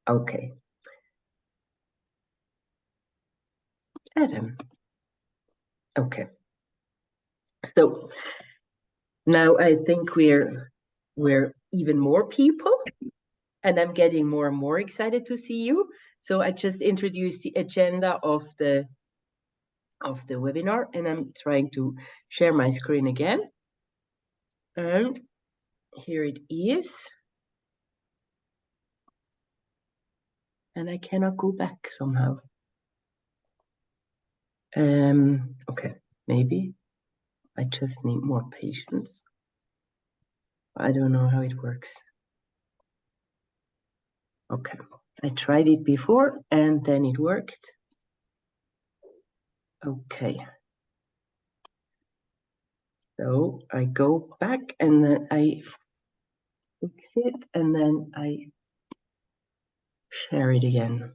Okay. Adam. Okay. So now I think we're even more people, and I'm getting more and more excited to see you. So I just introduced the agenda of the webinar, and I'm trying to share my screen again. And here it is. And I cannot go back somehow. Okay, maybe I just need more patience. I don't know how it works. Okay, I tried it before and then it worked. Okay. So I go back and then I fix it and then I share it again.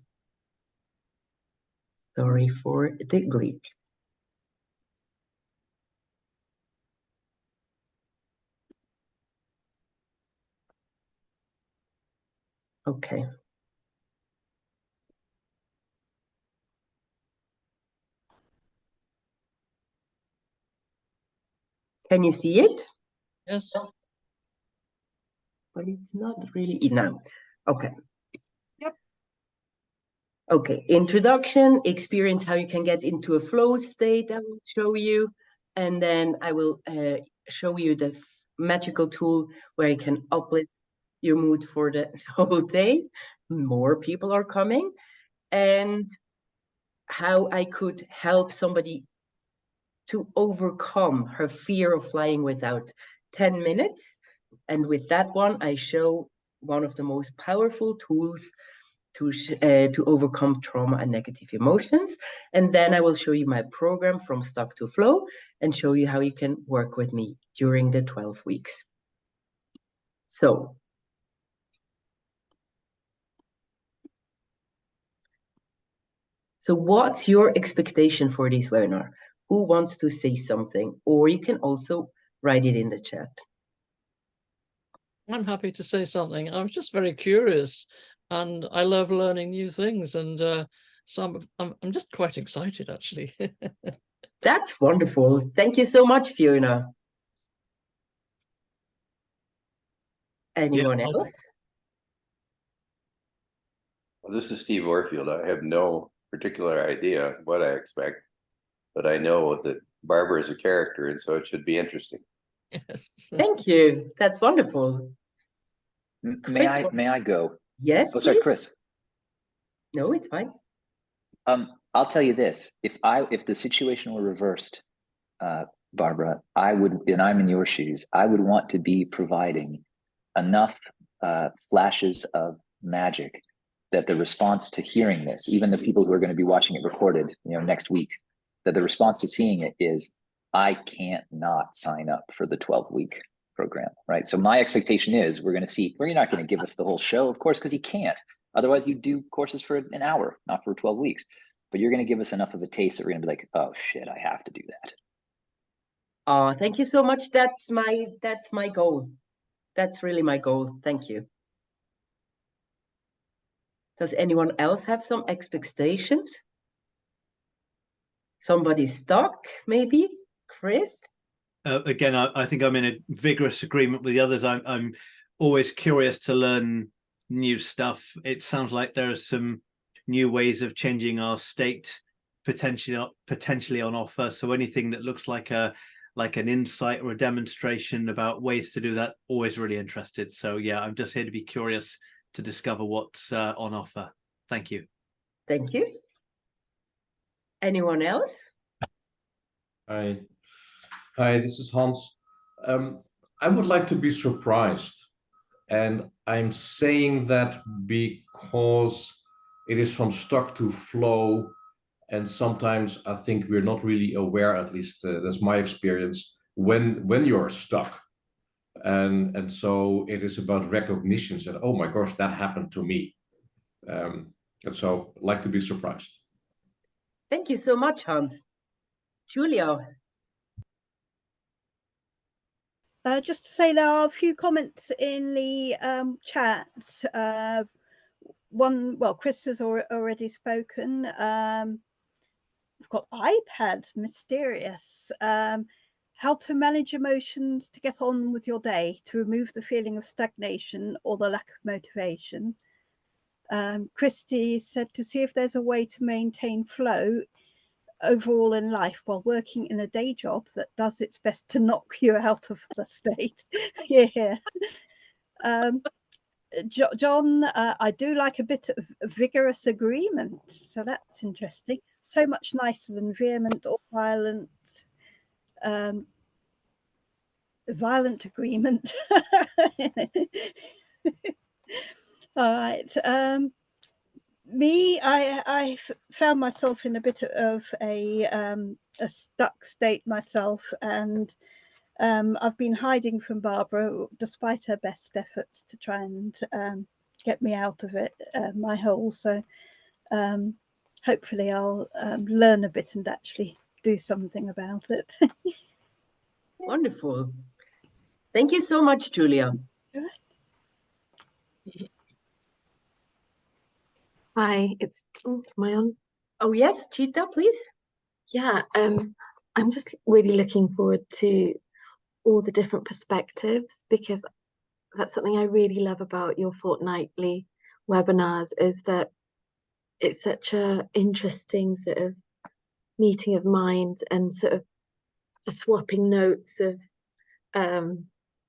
Sorry for the glitch. Okay. Can you see it? Yes. But it's not really now. Okay. Yep. Okay, introduction, experience how you can get into a flow state. I will show you, and then I will show you the magical tool where you can uplift your mood for the whole day. More people are coming, and how I could help somebody to overcome her fear of flying without 10 minutes. And with that one, I show one of the most powerful tools to overcome trauma and negative emotions. And then I will show you my program From Stuck to Flow and show you how you can work with me during the 12 weeks. So what's your expectation for this webinar? Who wants to say something? Or you can also write it in the chat. I'm happy to say something. I was just very curious and I love learning new things. And so I'm just quite excited, actually. That's wonderful. Thank you so much, Fiona. Anyone else? Well, this is Steve Orfield. I have no particular idea what I expect, but I know that Barbara is a character, and so it should be interesting. Yes. Thank you. That's wonderful. May I go? Yes. Oh, sorry, Chris. No, it's fine. I'll tell you this: if the situation were reversed, Barbara, I would, and I'm in your shoes, I would want to be providing enough flashes of magic that the response to hearing this, even the people who are going to be watching it recorded, next week, that the response to seeing it is, I can't not sign up for the 12-week program, right? So my expectation is we're going to see, you're not going to give us the whole show, of course, because you can't. Otherwise, you do courses for an hour, not for 12 weeks. But you're going to give us enough of a taste that we're going to be like, oh shit, I have to do that. Oh, thank you so much. That's my goal. That's really my goal. Thank you. Does anyone else have some expectations? Somebody stuck, maybe? Chris? Again, I think I'm in a vigorous agreement with the others. I'm always curious to learn new stuff. It sounds like there are some new ways of changing our state potentially on offer. So anything that looks like an insight or a demonstration about ways to do that, always really interested. So yeah, I'm just here to be curious to discover what's on offer. Thank you. Thank you. Anyone else? Hi, this is Hans. I would like to be surprised, and I'm saying that because it is from stuck to flow, and sometimes I think we're not really aware, at least that's my experience, when you're stuck. And so it is about recognition that, oh my gosh, that happened to me. And so I'd like to be surprised. Thank you so much, Hans. Julia? Just to say there are a few comments in the chat. well, Chris has already spoken. We've got iPad, mysterious. How to manage emotions to get on with your day, to remove the feeling of stagnation or the lack of motivation. Christy said to see if there's a way to maintain flow overall in life while working in a day job that does its best to knock you out of the state. Yeah. John, I do like a bit of vigorous agreement, so that's interesting. So much nicer than vehement or violent agreement. All right. Me, I found myself in a bit of a stuck state myself, and I've been hiding from Barbara despite her best efforts to try and get me out of it, my hole. So hopefully I'll learn a bit and actually do something about it. Wonderful. Thank you so much, Julia. Hi, it's am I on? Oh yes, Cheetah, please. Yeah, I'm just really looking forward to all the different perspectives, because that's something I really love about your fortnightly webinars, is that it's such a interesting sort of meeting of minds and sort of a swapping notes of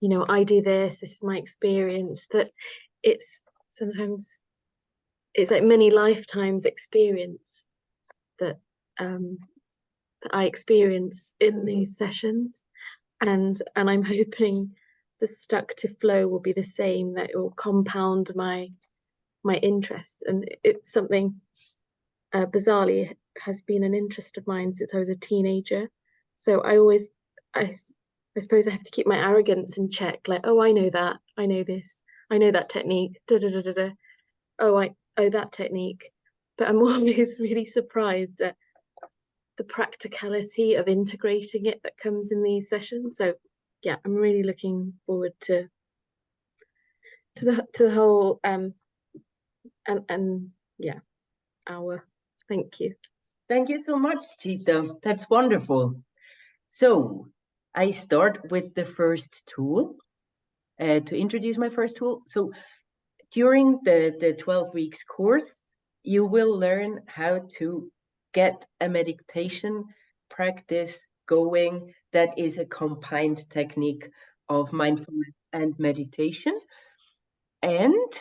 you know, I do this is my experience, that it's sometimes it's like many lifetimes experience that that I experience in these sessions, and I'm hoping the stuck to flow will be the same, that it will compound my interest. And it's something bizarrely has been an interest of mine since I was a teenager. So I suppose I have to keep my arrogance in check, like, oh, I know that, I know this, I know that technique, da da da da da. Oh, that technique. But I'm always really surprised at the practicality of integrating it that comes in these sessions. So yeah, I'm really looking forward to the whole and yeah, hour. Thank you. Thank you so much, Cheetah. That's wonderful. So I start with the first tool to introduce my first tool. So during the 12 weeks course, you will learn how to get a meditation practice going that is a combined technique of mindfulness and meditation. And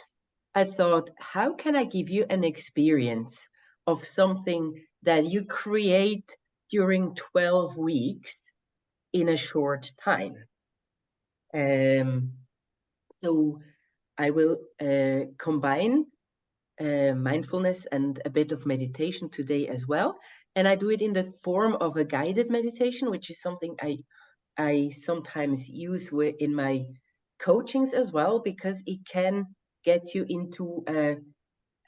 I thought, how can I give you an experience of something that you create during 12 weeks in a short time? So I will combine mindfulness and a bit of meditation today as well. And I do it in the form of a guided meditation, which is something I sometimes use in my coachings as well, because it can get you into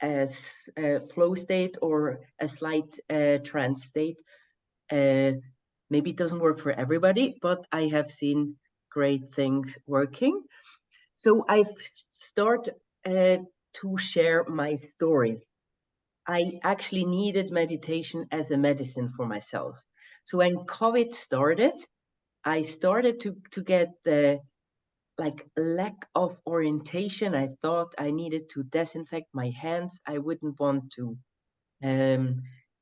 a flow state or a slight trance state. Maybe it doesn't work for everybody, but I have seen great things working. So I start to share my story. I actually needed meditation as a medicine for myself. So when COVID started, I started to get the like lack of orientation. I thought I needed to disinfect my hands. I wouldn't want to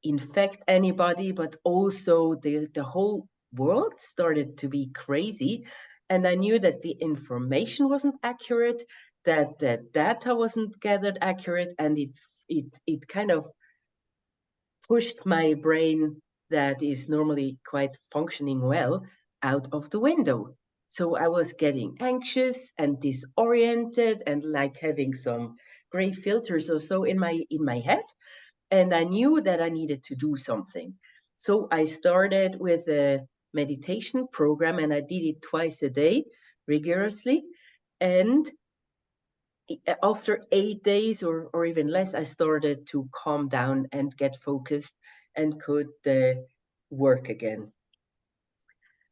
infect anybody, but also the whole world started to be crazy. And I knew that the information wasn't accurate, that the data wasn't gathered accurate, and it kind of pushed my brain, that is normally quite functioning well, out of the window. So I was getting anxious and disoriented and like having some gray filters or so in my head. And I knew that I needed to do something. So I started with a meditation program, and I did it twice a day rigorously. And after 8 days or even less, I started to calm down and get focused and could work again.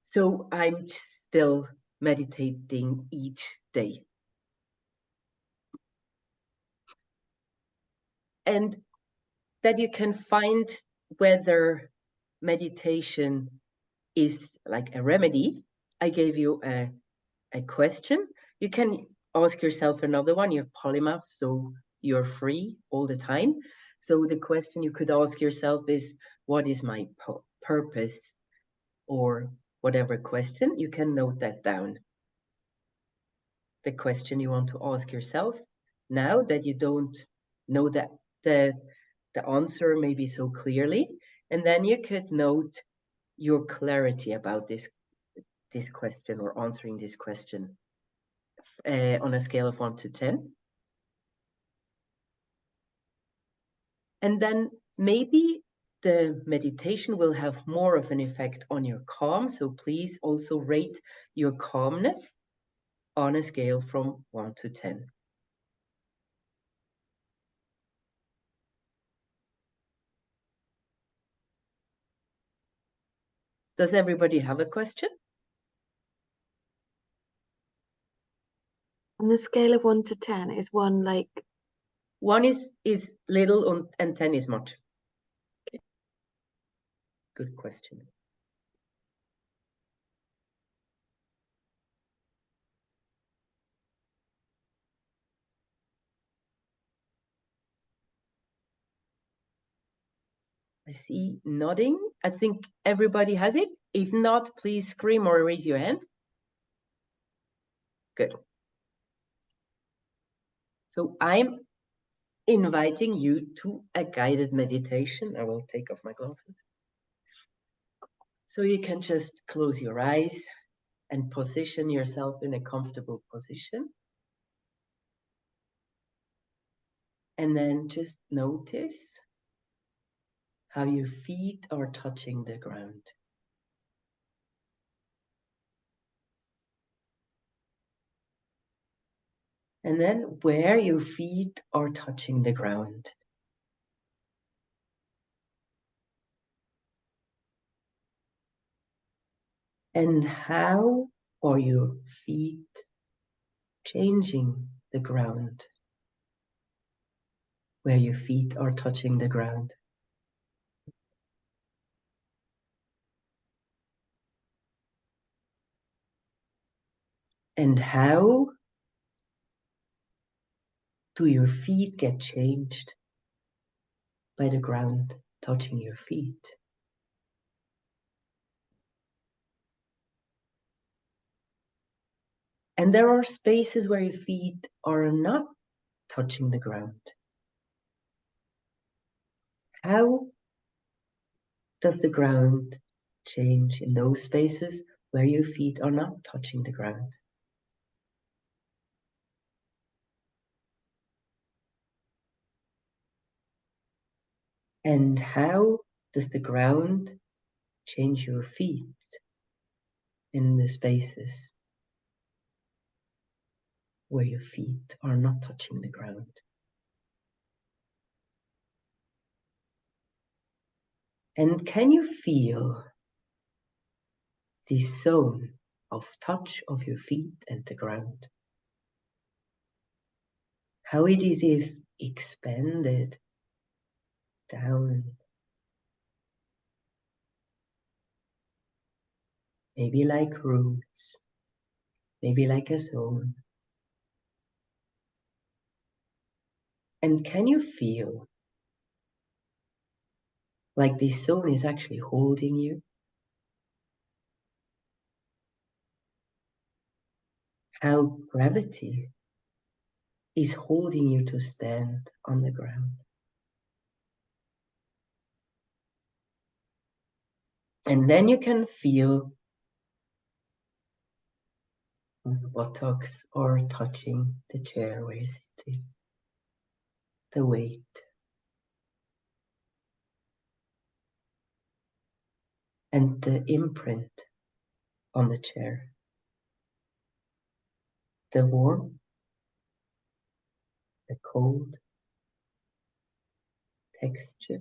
So I'm still meditating each day. and that you can find whether meditation is like a remedy. I gave you a question. You can ask yourself another one. You're polymath, so you're free all the time. So the question you could ask yourself is, what is my purpose? Or whatever question, you can note that down. The question you want to ask yourself now that you don't know that the answer maybe so clearly, and then you could note your clarity about this question or answering this question on a scale of 1 to 10. And then maybe the meditation will have more of an effect on your calm. So please also rate your calmness on a scale from 1 to 10. Does everybody have a question? On the scale of 1 to 10, is 1 like? 1 is little and 10 is much. Okay. Good question. I see nodding. I think everybody has it. If not, please scream or raise your hand. Good. So I'm inviting you to a guided meditation. I will take off my glasses. So you can just close your eyes and position yourself in a comfortable position. And then just notice how your feet are touching the ground. And then where your feet are touching the ground. And how are your feet changing the ground where your feet are touching the ground? And how do your feet get changed by the ground touching your feet? And there are spaces where your feet are not touching the ground. How does the ground change in those spaces where your feet are not touching the ground? And how does the ground change your feet in the spaces where your feet are not touching the ground? And can you feel this zone of touch of your feet and the ground? How it is expanded down, maybe like roots, maybe like a zone. And can you feel like this zone is actually holding you? How gravity is holding you to stand on the ground. And then you can feel the buttocks are touching the chair where you're sitting. The weight. And the imprint on the chair. The warmth, the cold, texture.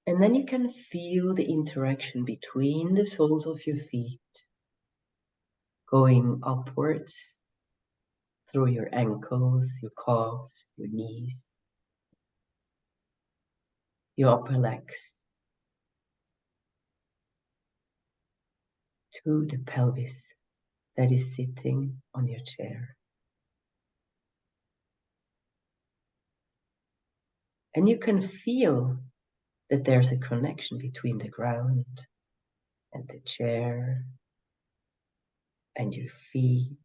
And then you can feel the interaction between the soles of your feet going upwards through your ankles, your calves, your knees, your upper legs, to the pelvis that is sitting on your chair. And you can feel that there's a connection between the ground and the chair and your feet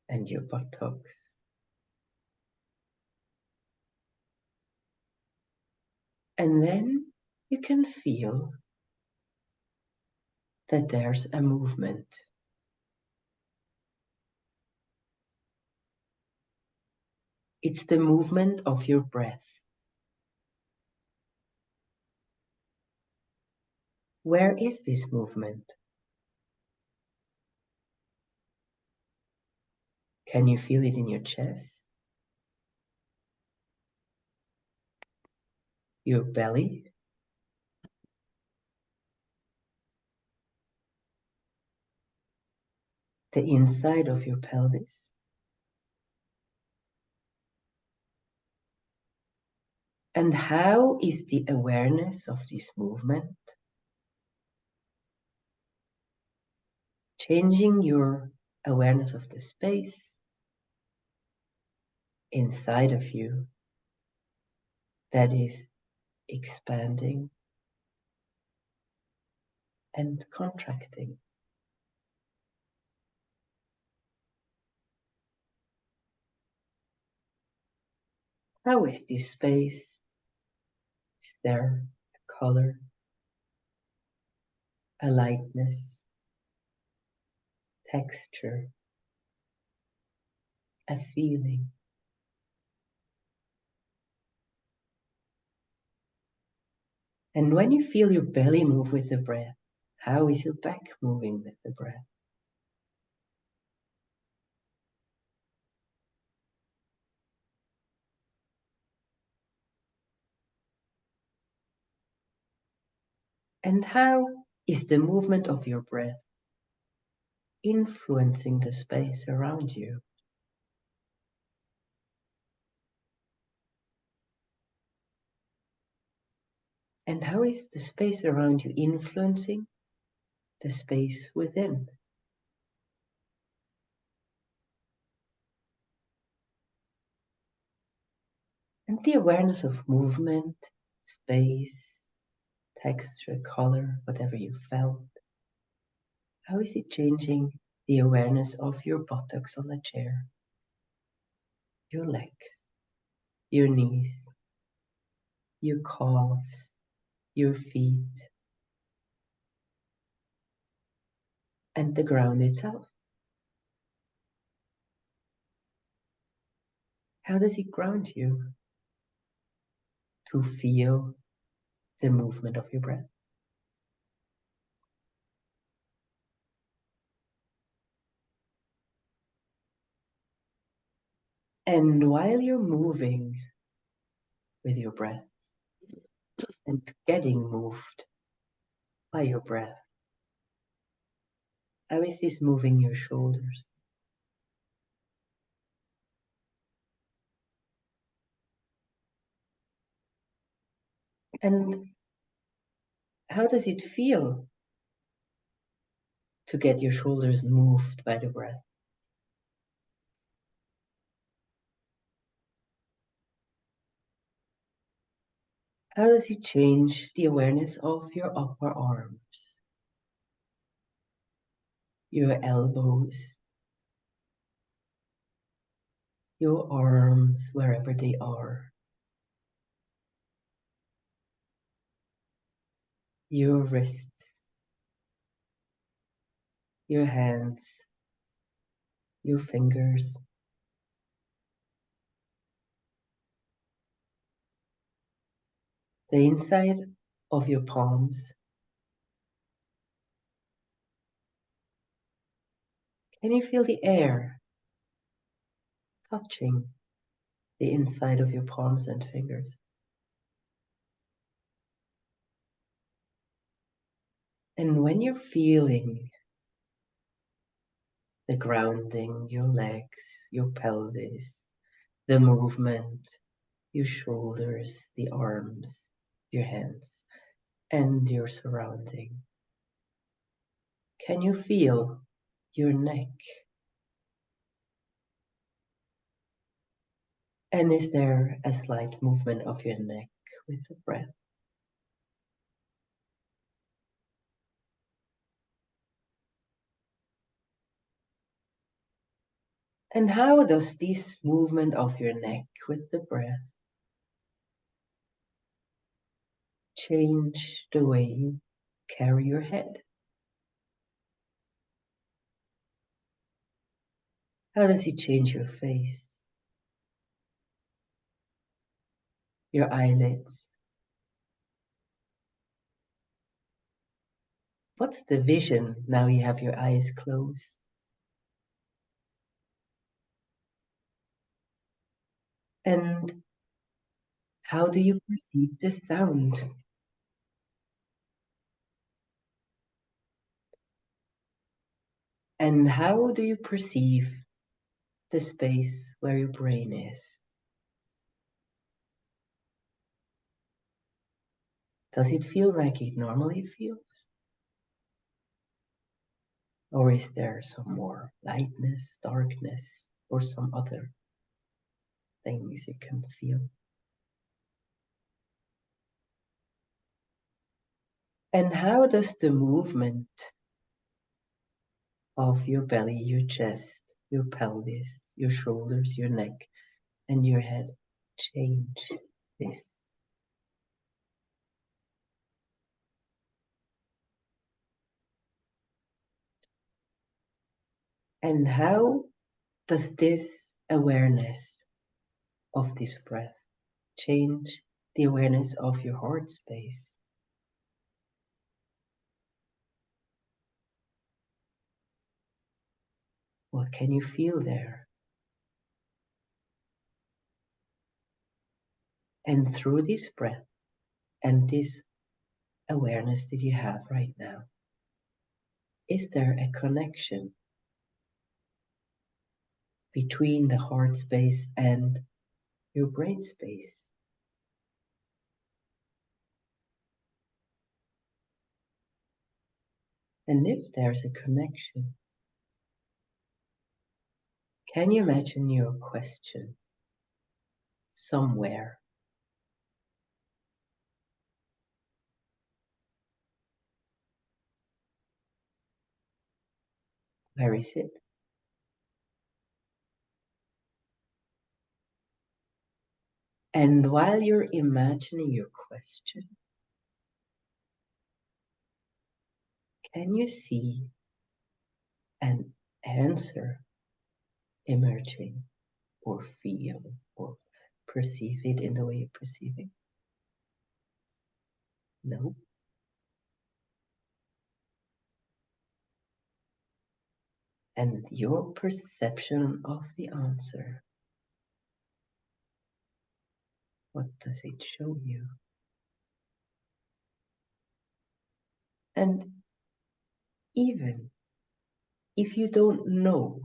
and your buttocks. And then you can feel that there's a movement. It's the movement of your breath. Where is this movement? Can you feel it in your chest? Your belly? The inside of your pelvis? And how is the awareness of this movement changing your awareness of the space inside of you that is expanding and contracting? How is this space? Is there a color, a lightness, texture, a feeling? And when you feel your belly move with the breath, how is your back moving with the breath? And how is the movement of your breath influencing the space around you? And how is the space around you influencing the space within? And the awareness of movement, space, texture, color, whatever you felt, how is it changing the awareness of your buttocks on the chair, your legs, your knees, your calves, your feet, and the ground itself? How does it ground you to feel the movement of your breath? And while you're moving with your breath and getting moved by your breath, how is this moving your shoulders? And how does it feel to get your shoulders moved by the breath? How does it change the awareness of your upper arms, your elbows, your arms wherever they are, your wrists, your hands, your fingers, the inside of your palms? Can you feel the air touching the inside of your palms and fingers? And when you're feeling the grounding, your legs, your pelvis, the movement, your shoulders, the arms, your hands, and your surrounding. Can you feel your neck? And is there a slight movement of your neck with the breath? And how does this movement of your neck with the breath change the way you carry your head? How does it change your face, your eyelids? What's the vision now you have your eyes closed? And how do you perceive the sound? And how do you perceive the space where your brain is? Does it feel like it normally feels? Or is there some more lightness, darkness, or some other things you can feel? And how does the movement of your belly, your chest, your pelvis, your shoulders, your neck, and your head change this? And how does this awareness of this breath change the awareness of your heart space? What can you feel there? And through this breath and this awareness that you have right now, is there a connection between the heart space and your brain space? And if there's a connection, can you imagine your question somewhere? Where is it? And while you're imagining your question, can you see an answer emerging, or feel, or perceive it in the way you perceive it? No. And your perception of the answer, what does it show you? And even if you don't know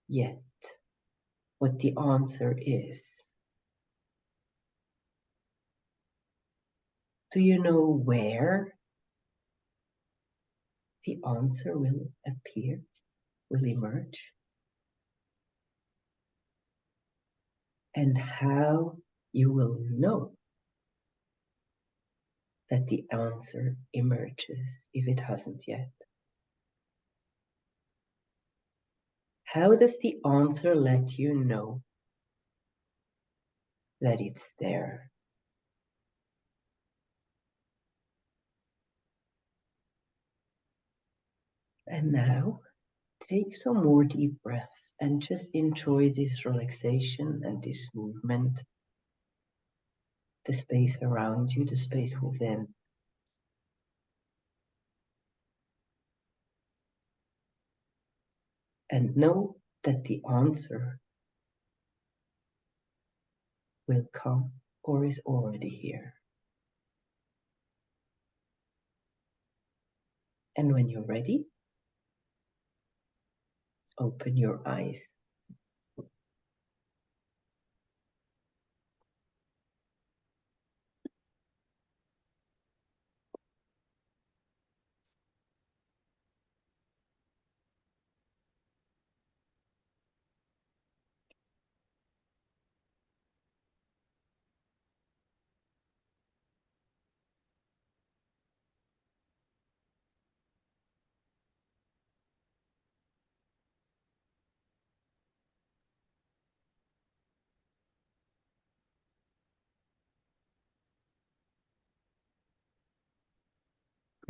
yet what the answer is, do you know where the answer will appear, will emerge? And how you will know that the answer emerges if it hasn't yet? How does the answer let you know that it's there? And now, take some more deep breaths and just enjoy this relaxation and this movement, the space around you, the space within. And know that the answer will come or is already here. And when you're ready, Open your eyes.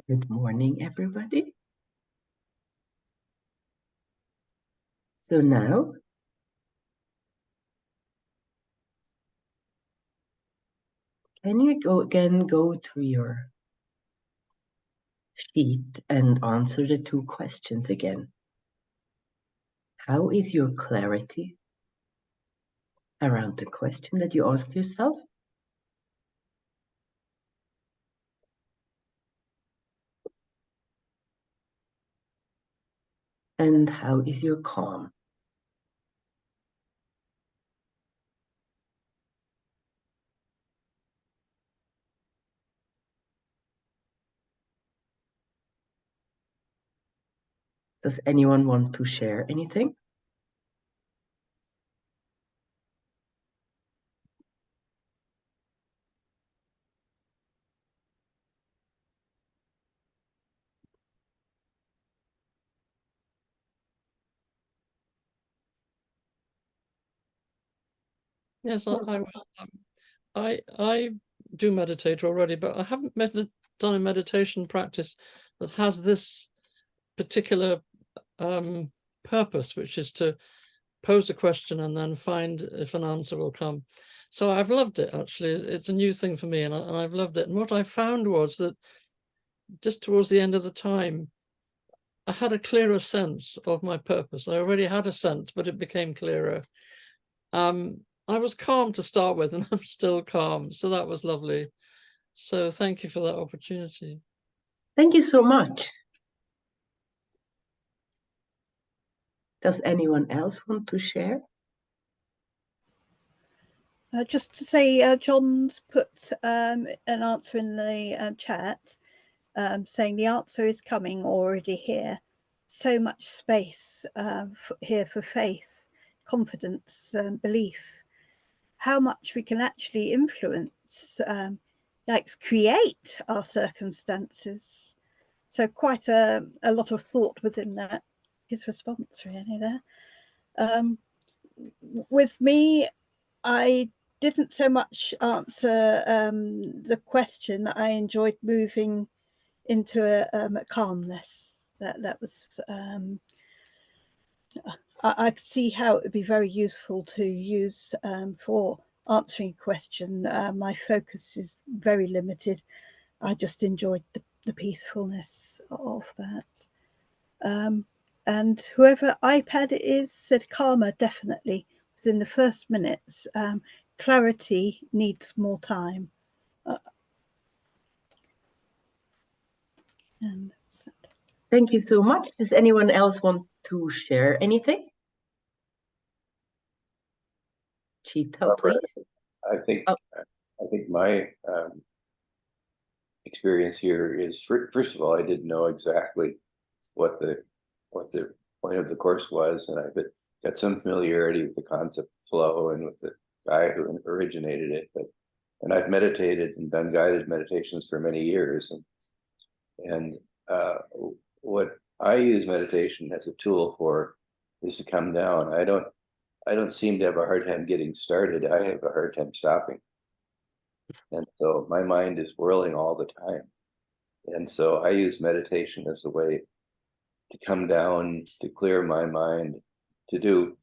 Good morning, everybody. So now, can you go to your sheet and answer the two questions again? How is your clarity around the question that you asked yourself? And how is your calm? Does anyone want to share anything? Yes, I do meditate already, but I haven't done a meditation practice that has this particular purpose, which is to pose a question and then find if an answer will come. So I've loved it, actually. It's a new thing for me, and I've loved it. And what I found was that just towards the end of the time, I had a clearer sense of my purpose. I already had a sense, but it became clearer. I was calm to start with, and I'm still calm. So that was lovely. So thank you for that opportunity. Thank you so much. Does anyone else want to share? Just to say, John's put an answer in the chat, saying the answer is coming, already here. So much space here for faith, confidence, belief. How much we can actually influence, like create our circumstances. So quite a lot of thought within that. His response really there. With me, I didn't so much answer the question. I enjoyed moving into a calmness. That was I could see how it would be very useful to use for answering a question. My focus is very limited. I just enjoyed the peacefulness of that. And whoever iPad it is said calmer, definitely. Within the first minutes, clarity needs more time. Thank you so much. Does anyone else want to share anything? Cheetah, please. I think my experience here is, first of all, I didn't know exactly what the point of the course was, and I've got some familiarity with the concept of flow and with the guy who originated it. And I've meditated and done guided meditations for many years, and what I use meditation as a tool for is to come down. I don't seem to have a hard time getting started. I have a hard time stopping. And so my mind is whirling all the time. And so I use meditation as a way to come down, to clear my mind, to do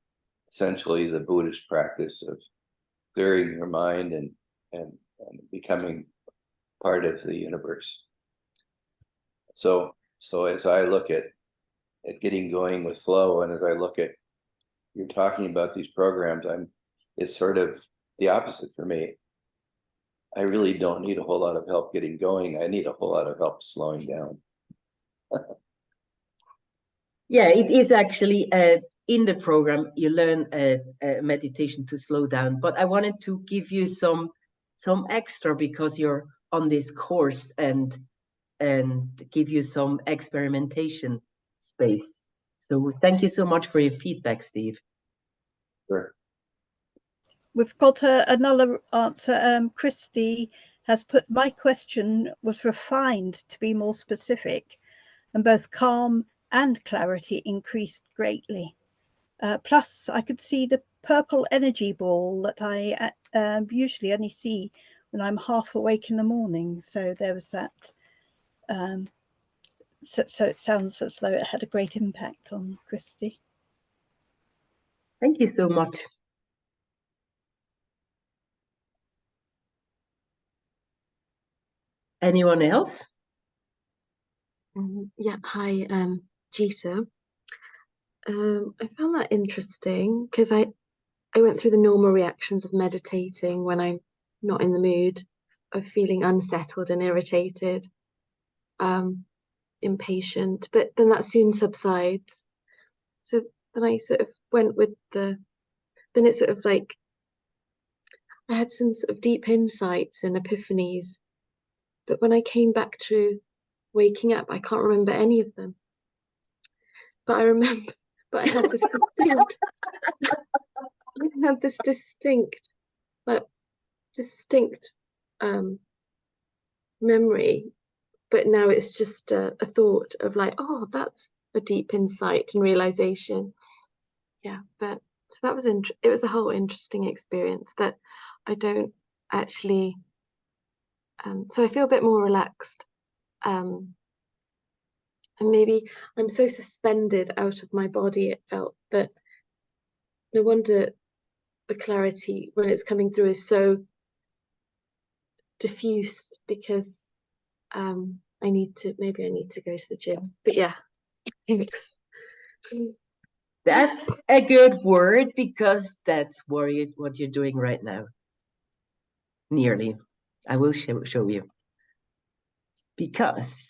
essentially the Buddhist practice of clearing your mind and becoming part of the universe. So as I look at getting going with flow, and as I look at you're talking about these programs, it's sort of the opposite for me. I really don't need a whole lot of help getting going. I need a whole lot of help slowing down. Yeah, it is actually in the program, you learn a meditation to slow down. But I wanted to give you some extra because you're on this course and give you some experimentation space. So thank you so much for your feedback, Steve. Sure. We've got another answer. Christy has put, my question was refined to be more specific, and both calm and clarity increased greatly. Plus, I could see the purple energy ball that I usually only see when I'm half awake in the morning. So there was that. So it sounds as though it had a great impact on Christy. Thank you so much. Anyone else? Yeah, hi, Gita. I found that interesting because I went through the normal reactions of meditating when I'm not in the mood, of feeling unsettled and irritated, impatient, but then that soon subsides. So then I sort of went with then it's sort of like I had some sort of deep insights and epiphanies, but when I came back to waking up, I can't remember any of them. But I remember, but I had this distinct memory, but now it's just a thought of like, oh, that's a deep insight and realization. Yeah, but so that was it was a whole interesting experience that I don't actually so I feel a bit more relaxed, and maybe I'm so suspended out of my body, it felt that no wonder the clarity when it's coming through is so diffused, because maybe I need to go to the gym. But yeah, thanks. That's a good word, because that's what you're doing right now. Nearly. I will show you. Because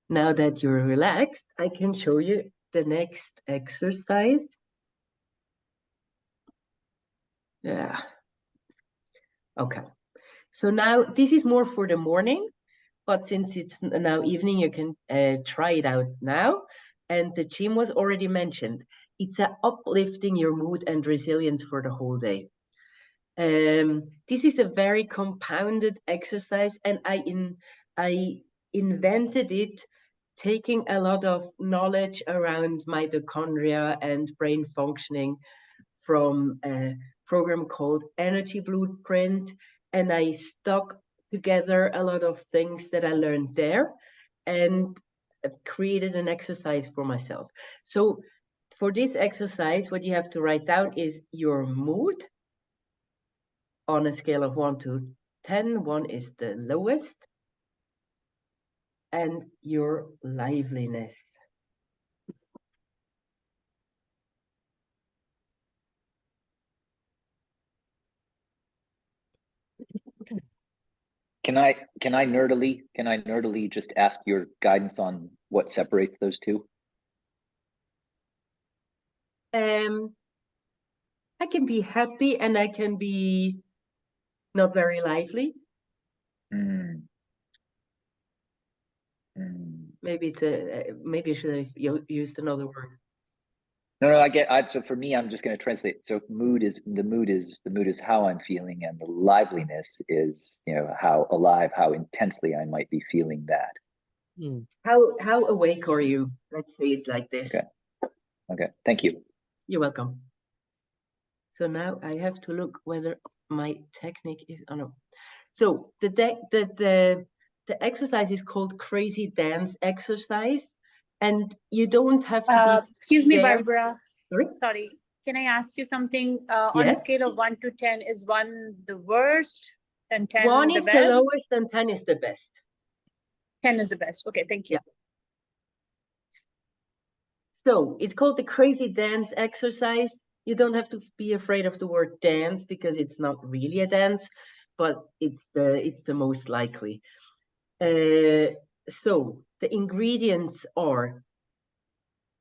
now that you're relaxed, I can show you the next exercise. Yeah. Okay. So now this is more for the morning, but since it's now evening, you can try it out now. And the gym was already mentioned. It's uplifting your mood and resilience for the whole day. This is a very compounded exercise, and I invented it taking a lot of knowledge around mitochondria and brain functioning from a program called Energy Blueprint, and I stuck together a lot of things that I learned there and created an exercise for myself. So for this exercise, what you have to write down is your mood on a scale of 1 to 10. 1 is the lowest, and your liveliness. Can I nerdily just ask your guidance on what separates those two? I can be happy and I can be not very lively. Maybe maybe I should have used another word. No, I get. So for me, I'm just going to translate. So mood is how I'm feeling, and the liveliness is, how alive, how intensely I might be feeling that. How awake are you? Let's say it like this. Okay. Thank you. You're welcome. So now I have to look whether my technique is. Oh no. So the exercise is called Crazy Dance Exercise, and you don't have to be. Excuse me, there. Barbara. Sorry. Can I ask you something? On a scale of 1 to 10, is 1 the worst and 10 1 the is best? the lowest and 10 is the best. 10 is the best. Okay, thank you. Yeah. So it's called the Crazy Dance Exercise. You don't have to be afraid of the word dance, because it's not really a dance, but it's the most likely. So the ingredients are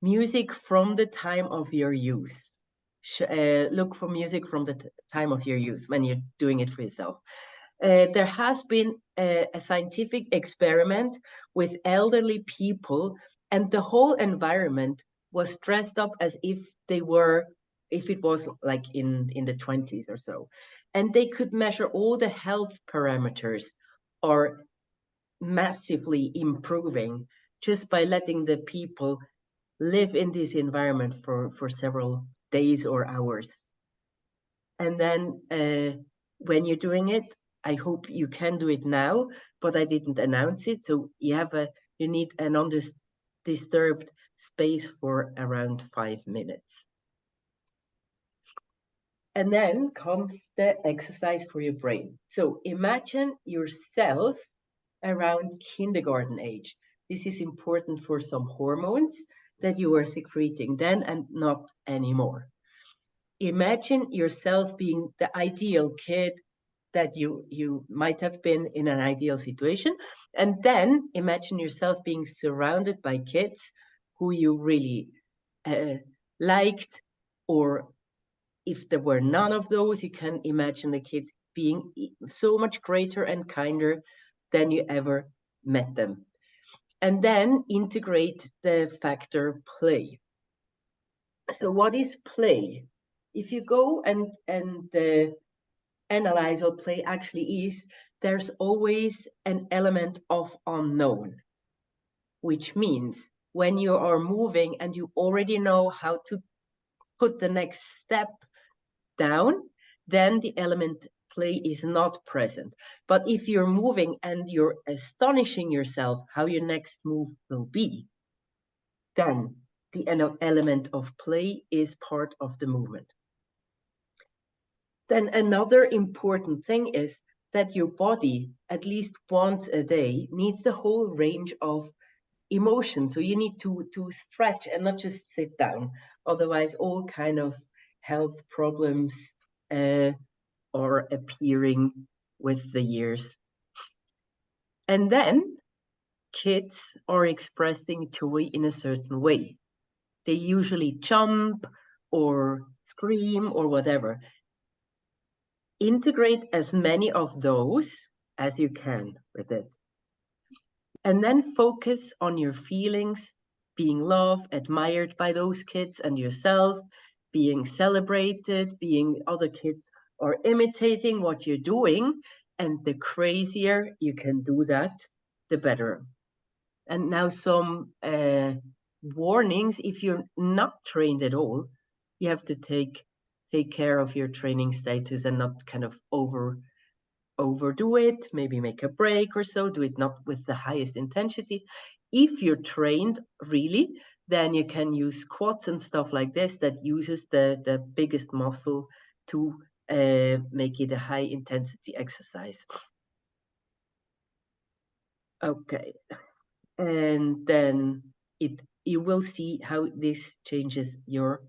music from the time of your youth. Look for music from the time of your youth when you're doing it for yourself. There has been a scientific experiment with elderly people, and the whole environment was dressed up as if they were, if it was like in the 20s or so. And they could measure all the health parameters are massively improving just by letting the people live in this environment for several days or hours. And then when you're doing it, I hope you can do it now, but I didn't announce it. So you need an undisturbed space for around 5 minutes. And then comes the exercise for your brain. So imagine yourself around kindergarten age. This is important for some hormones that you were secreting then and not anymore. Imagine yourself being the ideal kid that you might have been in an ideal situation. And then imagine yourself being surrounded by kids who you really liked, or if there were none of those, you can imagine the kids being so much greater and kinder than you ever met them. And then integrate the factor play. So what is play? If you go and analyze what play actually is, there's always an element of unknown, which means when you are moving and you already know how to put the next step down, then the element play is not present. But if you're moving and you're astonishing yourself how your next move will be, then the element of play is part of the movement. Then another important thing is that your body, at least once a day, needs the whole range of emotion. So you need to stretch and not just sit down. Otherwise, all kind of health problems are appearing with the years. And then kids are expressing joy in a certain way. They usually jump or scream or whatever. Integrate as many of those as you can with it. And then focus on your feelings, being loved, admired by those kids and yourself, being celebrated, being other kids are imitating what you're doing. And the crazier you can do that, the better. And now some warnings. If you're not trained at all, you have to take care of your training status and not kind of overdo it, maybe make a break or so, do it not with the highest intensity. If you're trained really, then you can use squats and stuff like this that uses the biggest muscle to make it a high intensity exercise. Okay, and then you will see how this changes your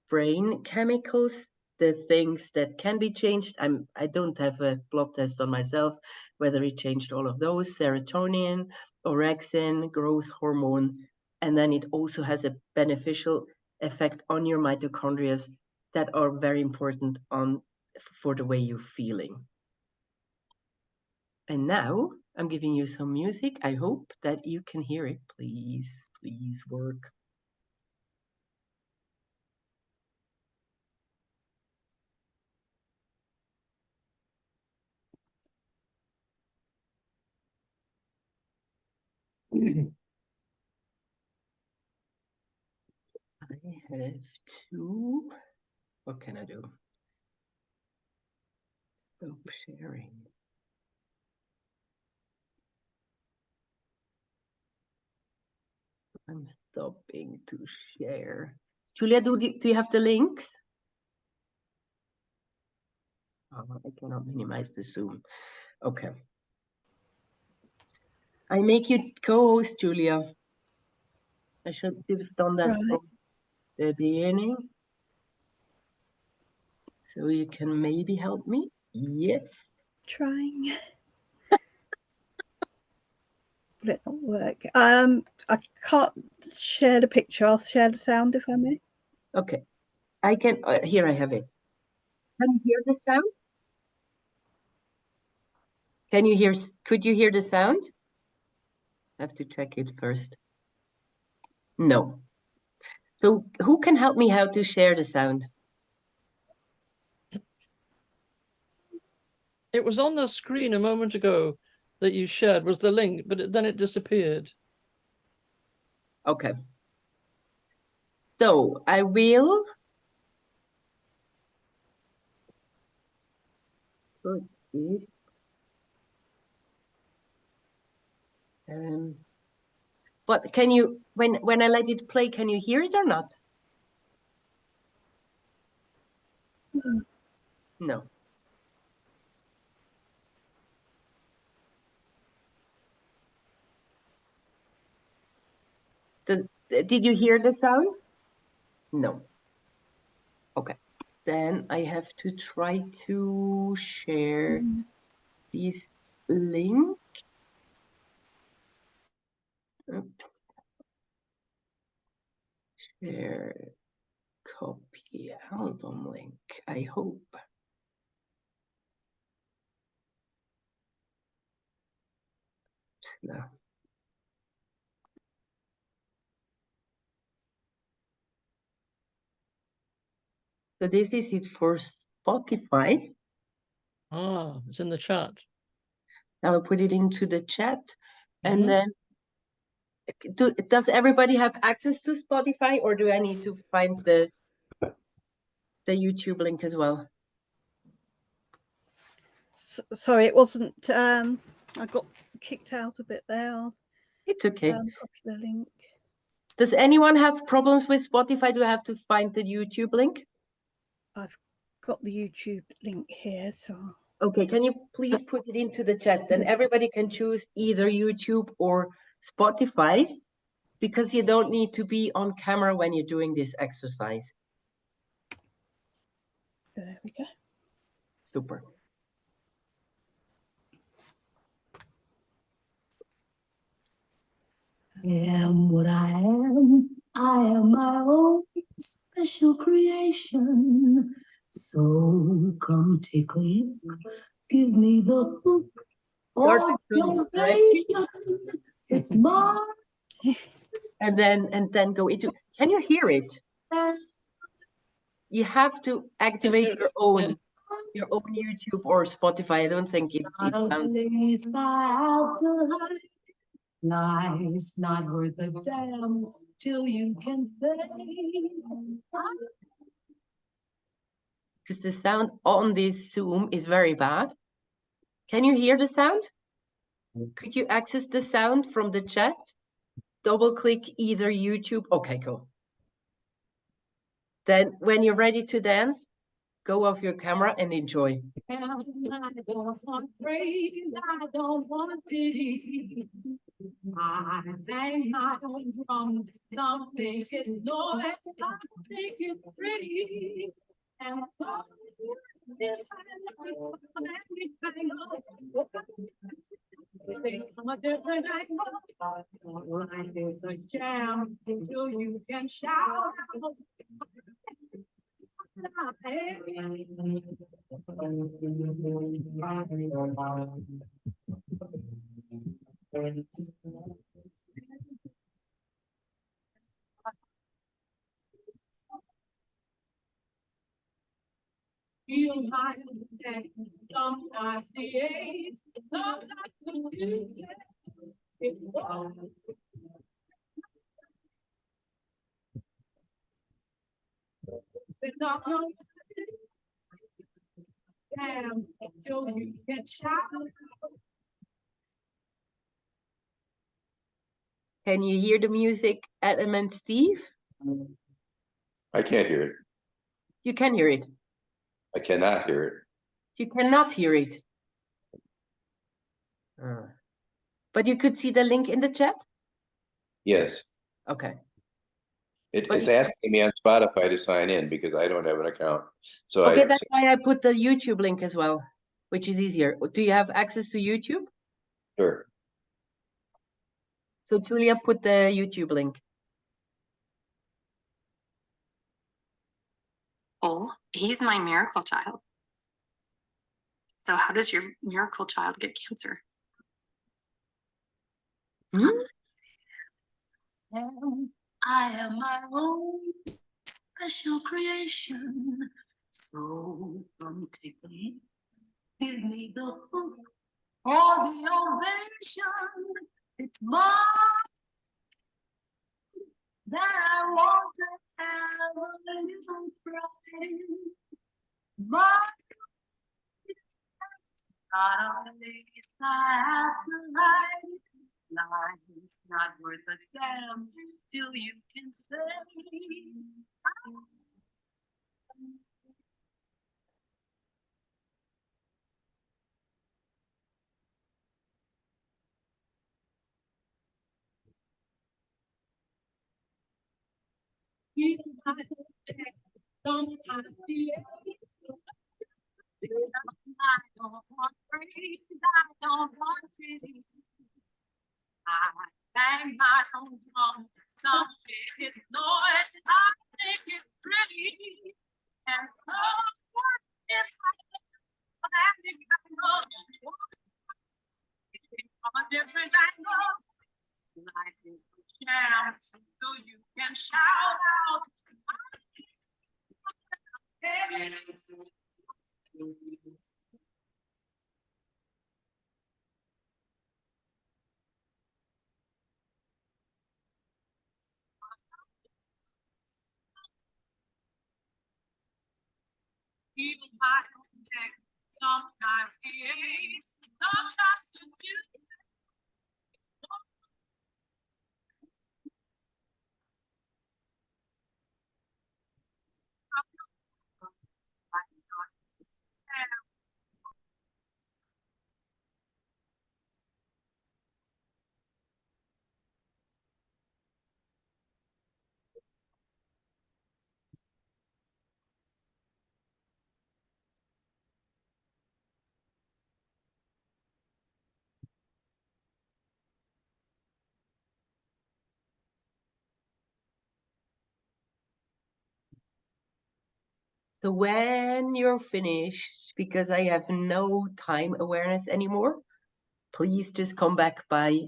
brain chemicals, the things that can be changed. I don't have a blood test on myself, whether it changed all of those: serotonin, orexin, growth hormone, and then it also has a beneficial effect on your mitochondria that are very important for the way you're feeling. And now I'm giving you some music. I hope that you can hear it. Please, please work. I have to, what can I do? Stop sharing. I'm stopping to share. Julia, do you have the links? Oh, I cannot minimize the Zoom. Okay. I make you co-host, Julia. I should have done that from the beginning. So you can maybe help me. Yes. Trying. Will it not work? I can't share the picture. I'll share the sound if I may. Okay, I can. Here I have it. Can you hear the sound? Can you hear? Could you hear the sound? I have to check it first. No. So who can help me how to share the sound? It was on the screen a moment ago that you shared, was the link, but then it disappeared. Okay. So I will put it. But can you, when I let it play, can you hear it or not? No. Did you hear the sound? No. Okay. Then I have to try to share this link. Oops. Share, copy album link. I hope. No. So this is it for Spotify. Ah, it's in the chat. Now I'll put it into the chat. And then does everybody have access to Spotify, or do I need to find the YouTube link as well? Sorry, it wasn't. I got kicked out a bit there. It's okay. Copy the link. Does anyone have problems with Spotify? Do I have to find the YouTube link? I've got the YouTube link here, so. Okay, can you please put it into the chat? Then everybody can choose either YouTube or Spotify, because you don't need to be on camera when you're doing this exercise. There we go. Super. I am what I am. I am my own special creation. So come take a look. Give me the hook. Start the Salvation. It's mine. And then go into. Can you hear it? You have to activate your own YouTube or Spotify. I don't think it sounds. Life's not worth a damn till you can say. Because the sound on this Zoom is very bad. Can you hear the sound? Could you access the sound from the chat? Double click either YouTube. Okay, cool. Then when you're ready to dance, go off your camera and enjoy. I don't want praise, I don't want pity. I bang my own drum, some think it's noise, some think it's pretty. And so I'm a different animal. Life is a jam until you can shout. Feel my neck, sometimes the age, sometimes the music. It's wild. Damn, until you can shout. Can you hear the music, Adam and Steve? I can't hear it. You can hear it. I cannot hear it. You cannot hear it. But you could see the link in the chat? Yes. Okay. It's asking me on Spotify to sign in because I don't have an account. So okay, that's why I put the YouTube link as well, which is easier. Do you have access to YouTube? Sure. So Julia, put the YouTube link. Oh, he's my miracle child. So how does your miracle child get cancer? I am my own special creation. So come take me, give me the hook or the ovation. It's mine that I want to have a little pride. Mine, not only I have to hide. Life's not worth a damn till you can say. Sometimes I don't want praise, I don't want pity. I bang my own drum, some say it's noise, I think it's pretty. And so what if I landing from a different angle? Life is a chance, so you can shout out. Even my own neck, sometimes he hates, sometimes to do. So when you're finished, because I have no time awareness anymore, please just come back by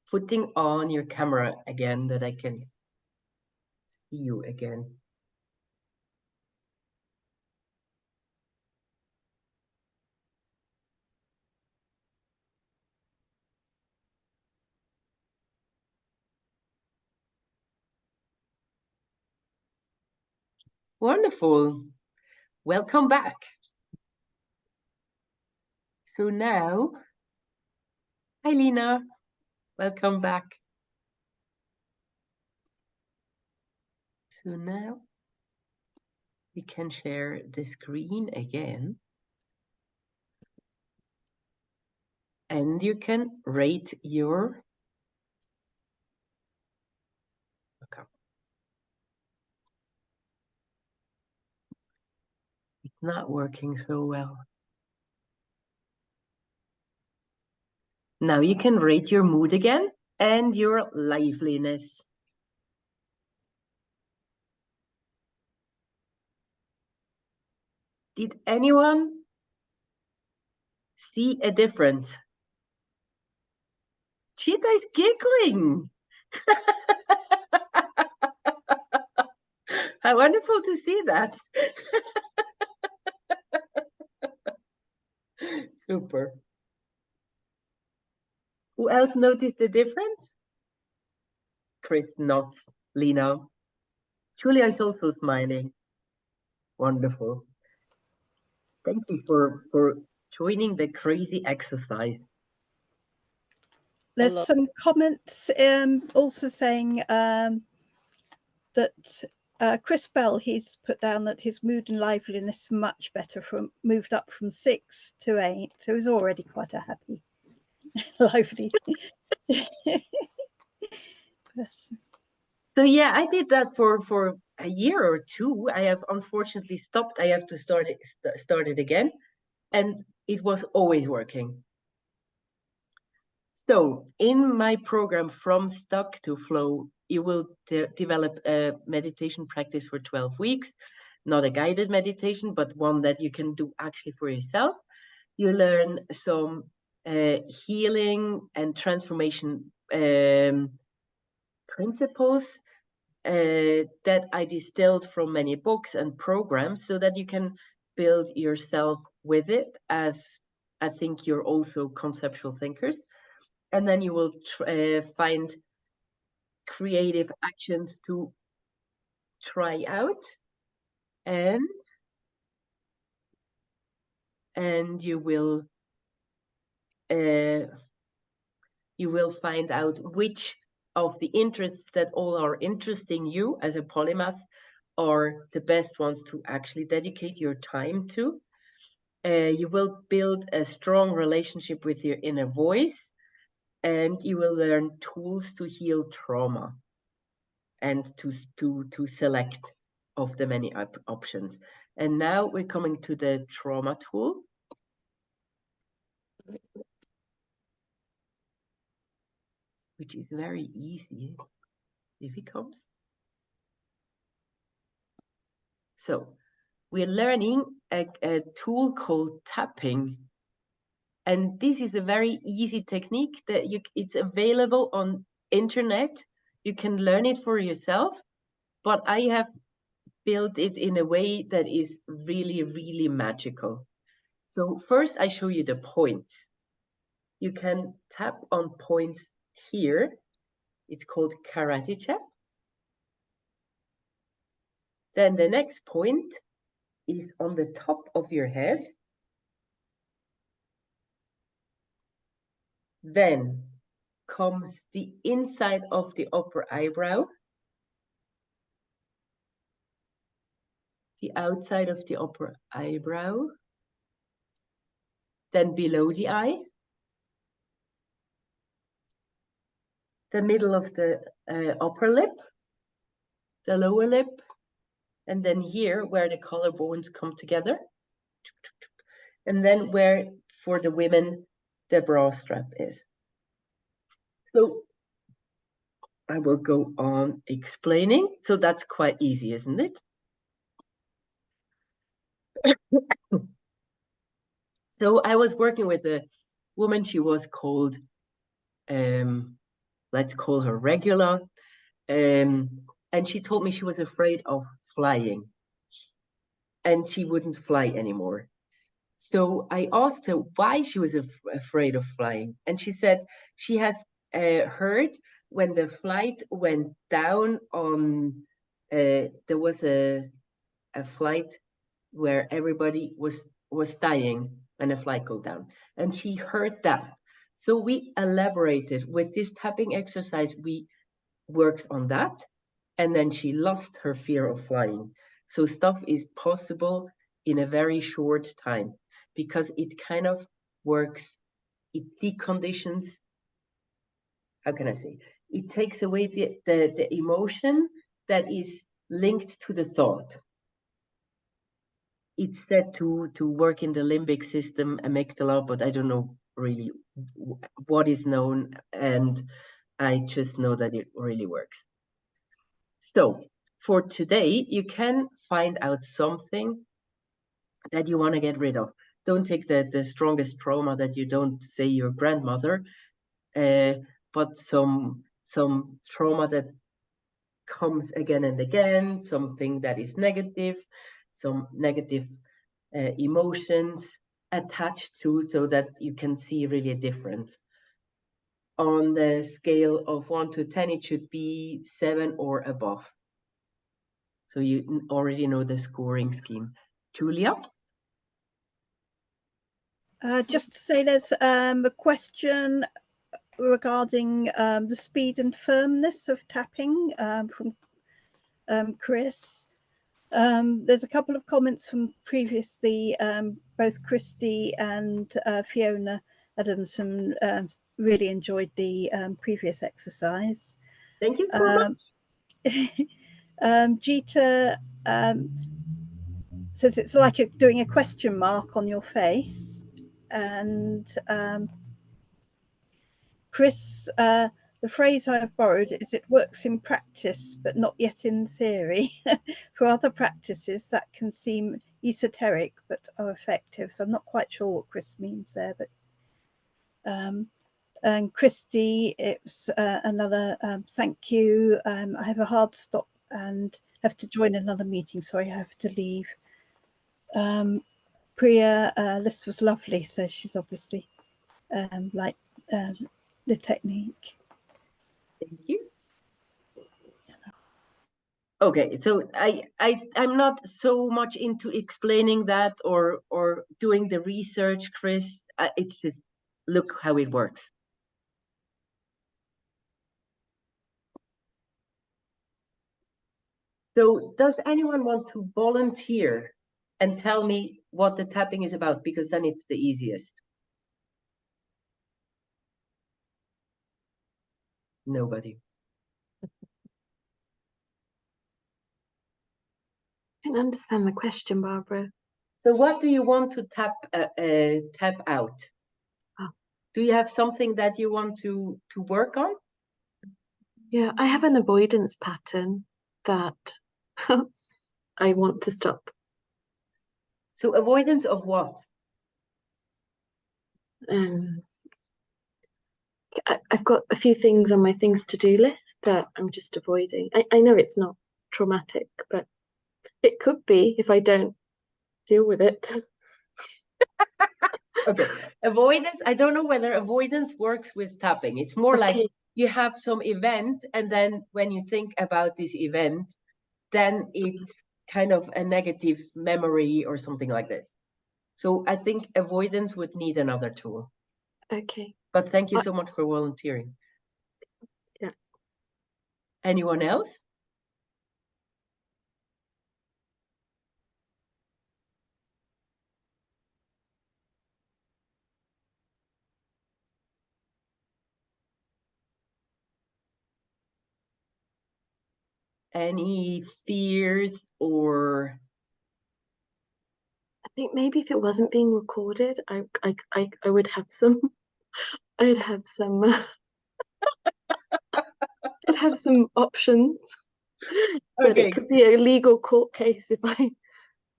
putting on your camera again, that I can see you again. Wonderful. Welcome back. So now, hi Lina, welcome back. So now we can share the screen again. And you can rate your account. It's not working so well. Now you can rate your mood again and your liveliness. Did anyone see a difference? Cheetah is giggling. How wonderful to see that. Super. Who else noticed the difference? Chris nods. Lina. Julia is also smiling. Wonderful. Thank you for joining the crazy exercise. There's some comments also saying that Chris Bell, he's put down that his mood and liveliness is much better, moved up from 6 to 8. So he's already quite a happy, lively. So yeah, I did that for a year or two. I have unfortunately stopped. I have to start it again, and it was always working. So in my program From Stuck to Flow, you will develop a meditation practice for 12 weeks, not a guided meditation, but one that you can do actually for yourself. You learn some healing and transformation principles that I distilled from many books and programs so that you can build yourself with it, as I think you're also conceptual thinkers. And then you will find creative actions to try out, and you will find out which of the interests that all are interesting you as a polymath are the best ones to actually dedicate your time to. You will build a strong relationship with your inner voice, and you will learn tools to heal trauma and to select of the many options. And now we're coming to the trauma tool. Which is very easy if it comes. So we're learning a tool called tapping. And this is a very easy technique that it's available on internet. You can learn it for yourself, but I have built it in a way that is really, really magical. So first I show you the points. You can tap on points here. It's called karate chop. Then the next point is on the top of your head. Then comes the inside of the upper eyebrow, the outside of the upper eyebrow, then below the eye, the middle of the upper lip, the lower lip, and then here where the collarbones come together, and then where for the women the bra strap is. So I will go on explaining. So that's quite easy, isn't it? So I was working with a woman. She was called, let's call her Regular. And she told me she was afraid of flying. And she wouldn't fly anymore. So I asked her why she was afraid of flying. And she said she has heard when the flight went down on, there was a flight where everybody was dying when a flight go down. And she heard that. So we elaborated with this tapping exercise. We worked on that. And then she lost her fear of flying. So stuff is possible in a very short time because it kind of works. It deconditions. How can I say? It takes away the emotion that is linked to the thought. It's said to work in the limbic system, amygdala, but I don't know really what is known, and I just know that it really works. So for today, you can find out something that you want to get rid of. Don't take the strongest trauma that you don't say your grandmother, but some trauma that comes again and again, something that is negative, some negative emotions attached to, so that you can see really a difference. On the scale of 1 to 10, it should be 7 or above. So you already know the scoring scheme. Julia? Just to say, there's a question regarding the speed and firmness of tapping from Chris. There's a couple of comments from previously, both Christy and Fiona Adamson really enjoyed the previous exercise. Thank you so much. Jita says it's like doing a question mark on your face. And Chris, the phrase I've borrowed is it works in practice, but not yet in theory. For other practices that can seem esoteric, but are effective. So I'm not quite sure what Chris means there, but and Christy, it's another thank you. I have a hard stop and have to join another meeting. Sorry, I have to leave. Priya, this was lovely. So she's obviously like the technique. Thank you. Okay, so I'm not so much into explaining that or doing the research, Chris. It's just look how it works. So does anyone want to volunteer and tell me what the tapping is about? Because then it's the easiest. Nobody. I didn't understand the question, Barbara. So what do you want to tap out? Oh. Do you have something that you want to work on? Yeah, I have an avoidance pattern that I want to stop. So avoidance of what? I've got a few things on my things to do list that I'm just avoiding. I know it's not traumatic, but it could be if I don't deal with it. Okay, avoidance. I don't know whether avoidance works with tapping. It's more like you have some event, and then when you think about this event, then it's kind of a negative memory or something like this. So I think avoidance would need another tool. Okay. But thank you so much for volunteering. Yeah. Anyone else? Any fears or? I think maybe if it wasn't being recorded, I would have some. I'd have some. I'd have some options. But Okay. it could be a legal court case if I.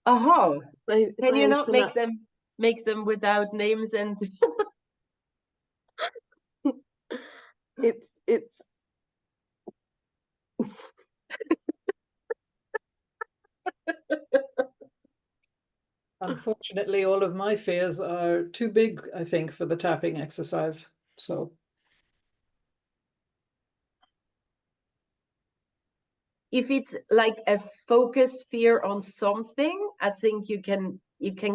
Can you not make them without names and? It's. Unfortunately, all of my fears are too big, I think, for the tapping exercise. So if it's like a focused fear on something, I think you can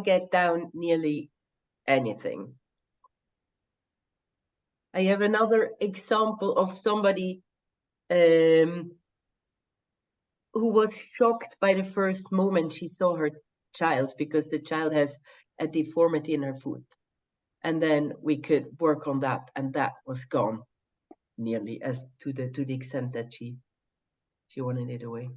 get down nearly anything. I have another example of somebody who was shocked by the first moment she saw her child because the child has a deformity in her foot. And then we could work on that, and that was gone nearly as to the extent that she wanted it away.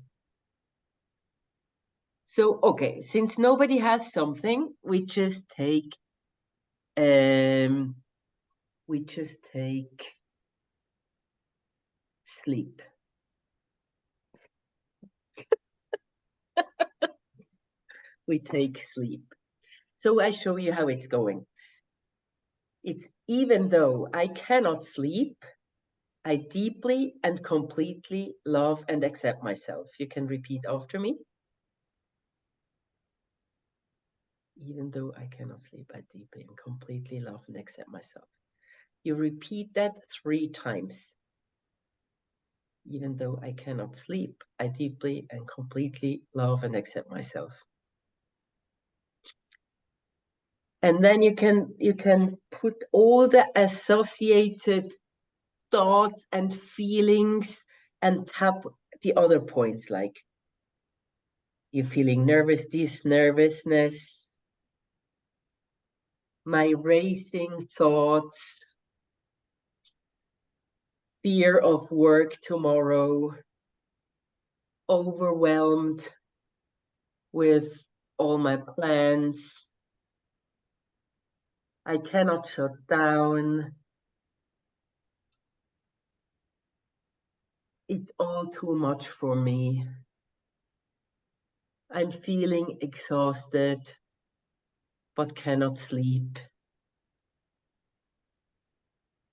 So, okay, since nobody has something, we just take sleep. We take sleep. So I show you how it's going. It's even though I cannot sleep, I deeply and completely love and accept myself. You can repeat after me. Even though I cannot sleep, I deeply and completely love and accept myself. You repeat that 3 times. Even though I cannot sleep, I deeply and completely love and accept myself. And then you can put all the associated thoughts and feelings and tap the other points, like you're feeling nervous, this nervousness, my racing thoughts, fear of work tomorrow, overwhelmed with all my plans, I cannot shut down, it's all too much for me. I'm feeling exhausted, but cannot sleep.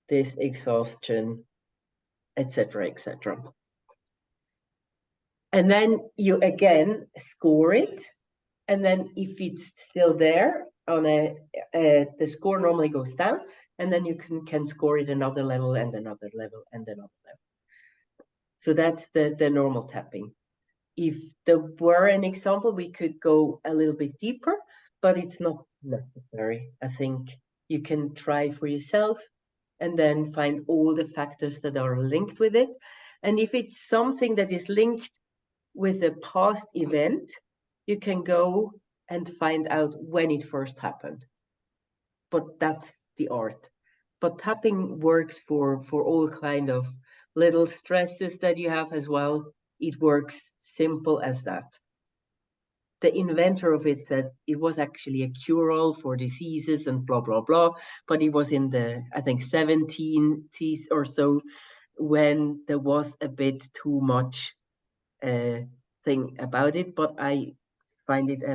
This exhaustion, etc., etc. And then you again score it. And then if it's still there on the score normally goes down, and then you can score it another level and another level and another level. So that's the normal tapping. If there were an example, we could go a little bit deeper, but it's not necessary. I think you can try for yourself and then find all the factors that are linked with it. And if it's something that is linked with a past event, you can go and find out when it first happened. But that's the art. But tapping works for all kind of little stresses that you have as well. It works simple as that. The inventor of it said it was actually a cure-all for diseases and blah, blah, blah. But it was in the, I think, 17th or so, when there was a bit too much thing about it. But I find it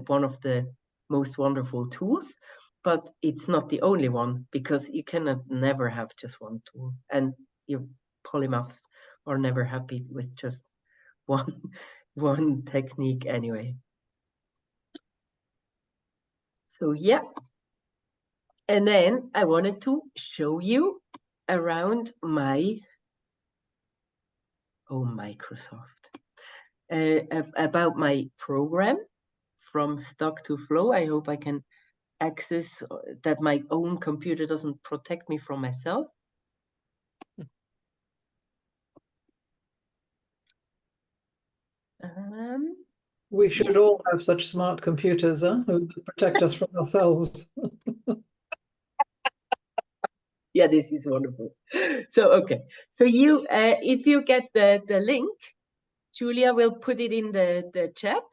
one of the most wonderful tools. But it's not the only one, because you cannot never have just one tool. And your polymaths are never happy with just one technique anyway. So yeah. And then I wanted to show you around my, Microsoft, about my program from Stuck to Flow. I hope I can access that my own computer doesn't protect me from myself. We should all have such smart computers, huh, who protect us from ourselves. Yeah, this is wonderful. So, okay. So you, if you get the link, Julia will put it in the chat.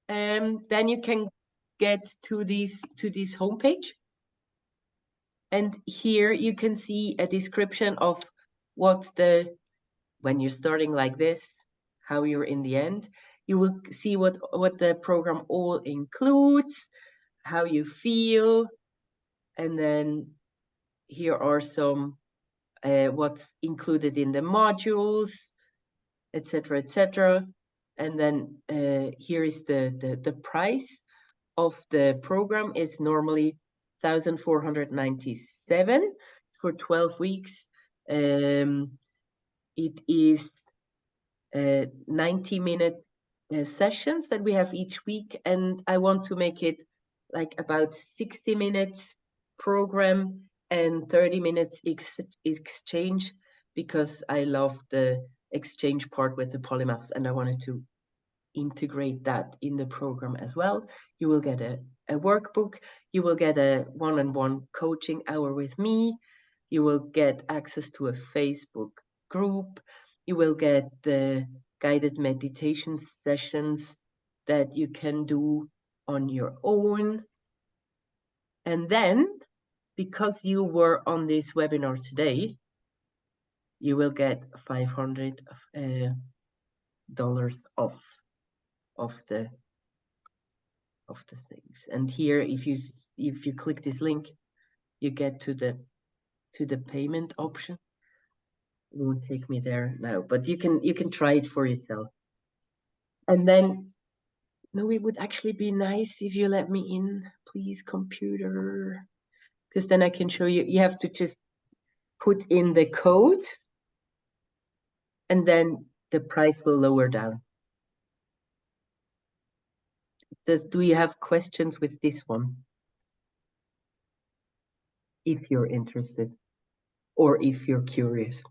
Then you can get to this homepage. And here you can see a description of what's when you're starting like this, how you're in the end. You will see what the program all includes, how you feel, and then here are some what's included in the modules, etc., etc. And then here is the price of the program is normally 1,497. It's for 12 weeks. It is 90-minute sessions that we have each week, and I want to make it like about 60 minutes program and 30 minutes exchange, because I love the exchange part with the polymaths, and I wanted to integrate that in the program as well. You will get a workbook, you will get a one-on-one coaching hour with me, you will get access to a Facebook group, you will get the guided meditation sessions that you can do on your own. And then, because you were on this webinar today, you will get $500 off the things. And here, if you click this link, you get to the payment option. It won't take me there now, but you can try it for yourself. And then, no, it would actually be nice if you let me in, please, computer, because then I can show you. You have to just put in the code, and then the price will lower down. Do you have questions with this one? If you're interested, or if you're curious.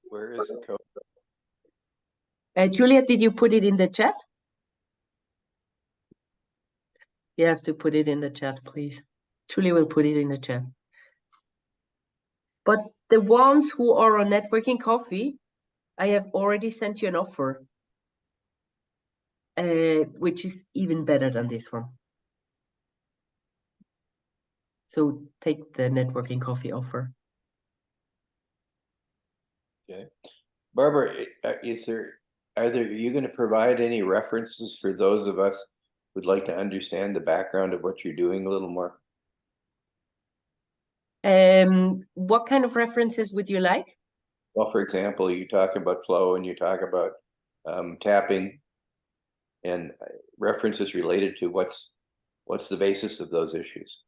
Where is the code? Julia, did you put it in the chat? You have to put it in the chat, please. Julia will put it in the chat. But the ones who are on Networking Coffee, I have already sent you an offer, which is even better than this one. So take the Networking Coffee offer. Okay. Barbara, are you going to provide any references for those of us who'd like to understand the background of what you're doing a little more? What kind of references would you like? Well, for example, you talk about flow and you talk about tapping, and references related to what's the basis of those issues.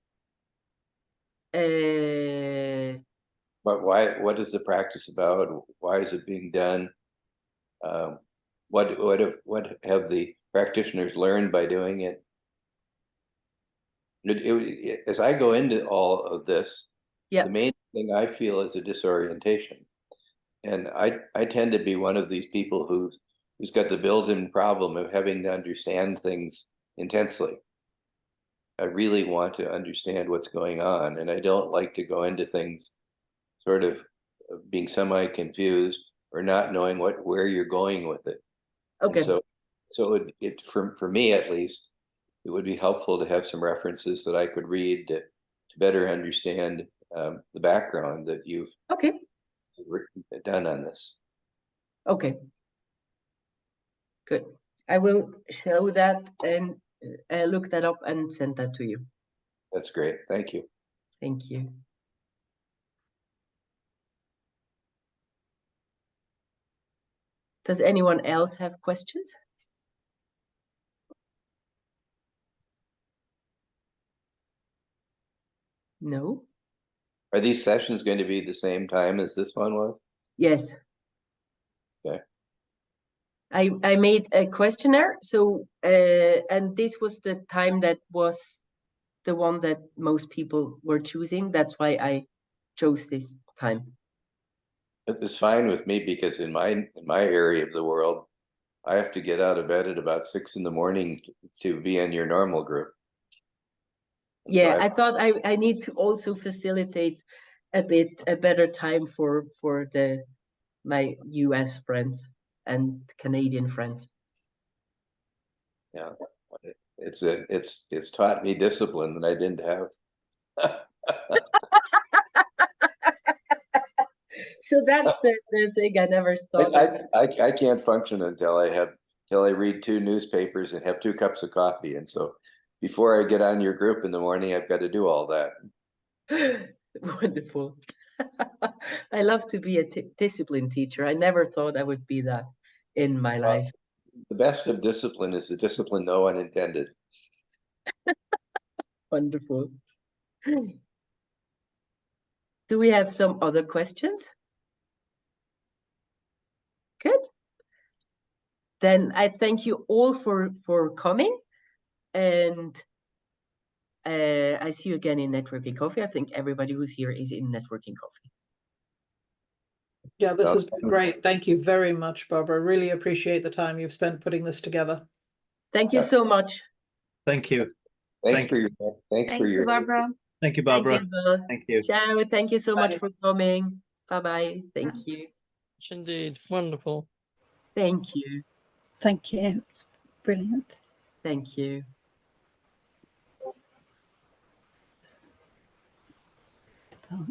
But what is the practice about? Why is it being done? What have the practitioners learned by doing it? As I go into all of this, the main thing I feel is a disorientation. And I tend to be one of these people who's got the built-in problem of having to understand things intensely. I really want to understand what's going on, and I don't like to go into things sort of being semi-confused or not knowing where you're going with it. Okay. And so for me at least, it would be helpful to have some references that I could read to better understand the background that you've done on this. Okay. Good. I will show that and look that up and send that to you. That's great. Thank you. Thank you. Does anyone else have questions? No. Are these sessions going to be the same time as this one was? Yes. Okay. I made a questionnaire, so and this was the time that was the one that most people were choosing. That's why I chose this time. It's fine with me because in my area of the world, I have to get out of bed at about 6 in the morning to be in your normal group. Yeah, I thought I need to also facilitate a better time for my US friends and Canadian friends. Yeah, it's taught me discipline that I didn't have. So that's the thing I never thought. I can't function until I read 2 newspapers and have 2 cups of coffee, and so before I get on your group in the morning, I've got to do all that. Wonderful. I love to be a discipline teacher. I never thought I would be that in my life. The best of discipline is the discipline no one intended. Wonderful. Do we have some other questions? Good. Then I thank you all for coming, and I see you again in Networking Coffee. I think everybody who's here is in Networking Coffee. Yeah, this has been great. Thank you very much, Barbara. Really appreciate the time you've spent putting this together. Thank you so much. Thank you. Thanks for your Barbara. Thank you, Barbara. Thank you. Ciao. Thank you so much for coming. Bye-bye. Thank you. Indeed. Wonderful. Thank you. Thank you. It's brilliant. Thank you. Oh.